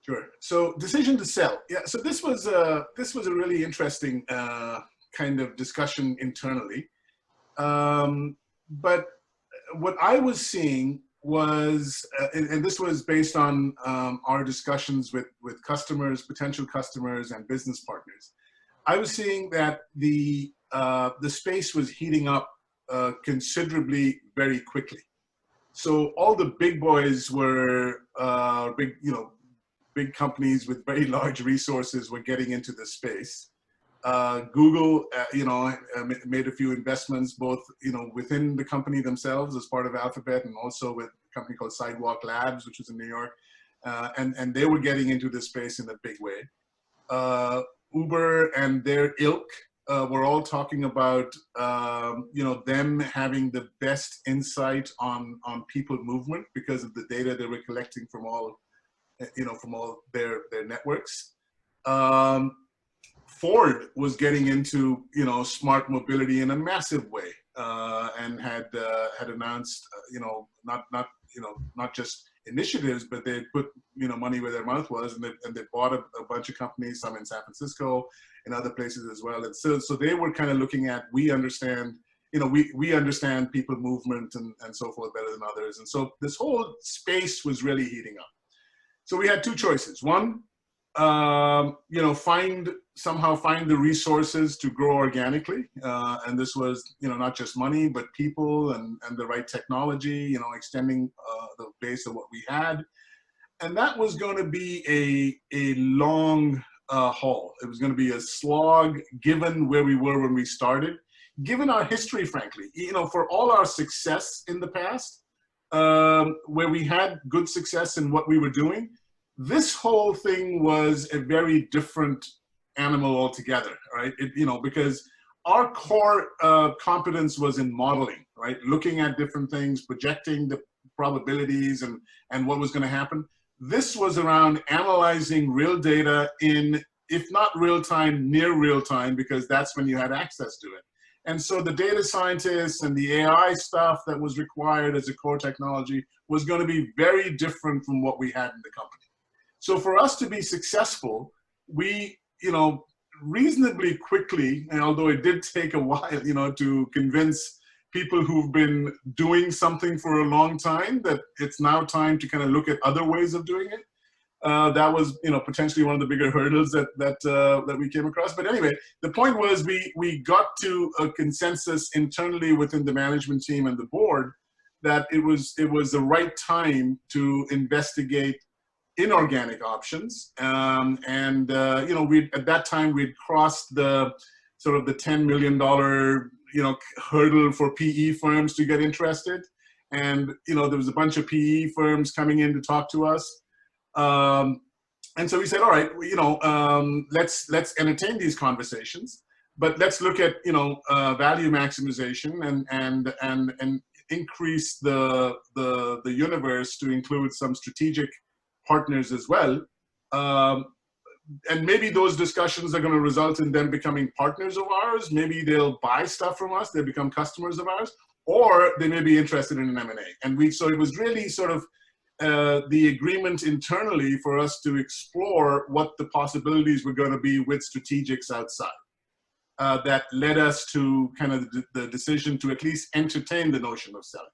Sure. So decision to sell. Yeah. So this was a really interesting kind of discussion internally. But what I was seeing was, and this was based on our discussions with customers, potential customers, and business partners. I was seeing that the space was heating up considerably very quickly. So all the big boys were big companies with very large resources were getting into this space. Google, made a few investments, both, within the company themselves as part of Alphabet, and also with a company called SiVal Labs, which is in New York. And they were getting into this space in a big way. Uber and their ilk were all talking about, them having the best insight on people movement because of the data they were collecting from all their networks. Ford was getting into, smart mobility in a massive way, and had announced, not just initiatives, but they put, money where their mouth was, and they bought a bunch of companies, some in San Francisco and other places as well. And so they were kind of looking at, we understand people movement and so forth better than others. And so this whole space was really heating up. So we had two choices. One, somehow find the resources to grow organically. And this was, not just money, but people and the right technology, extending the base of what we had. And that was going to be a long haul. It was going to be a slog, given where we were when we started, given our history, frankly. For all our success in the past, where we had good success in what we were doing, this whole thing was a very different animal altogether, right? Because our core competence was in modeling, right? Looking at different things, projecting the probabilities and what was going to happen. This was around analyzing real data in, if not real time, near real time, because that's when you had access to it. And so the data scientists and the AI stuff that was required as a core technology was going to be very different from what we had in the company. So for us to be successful, we, reasonably quickly, and although it did take a while, to convince people who've been doing something for a long time that it's now time to kind of look at other ways of doing it. That was, potentially one of the bigger hurdles that we came across. But anyway, the point was we got to a consensus internally within the management team and the board that it was the right time to investigate inorganic options. At that time we'd crossed the sort of the $10 million, hurdle for PE firms to get interested. And, there was a bunch of PE firms coming in to talk to us. And so we said, all right, let's entertain these conversations, but let's look at, value maximization and increase the universe to include some strategic partners as well. And maybe those discussions are going to result in them becoming partners of ours. Maybe they'll buy stuff from us, they become customers of ours, or they may be interested in an M&A. And so it was really sort of the agreement internally for us to explore what the possibilities were going to be with strategics outside. That led us to kind of the decision to at least entertain the notion of selling.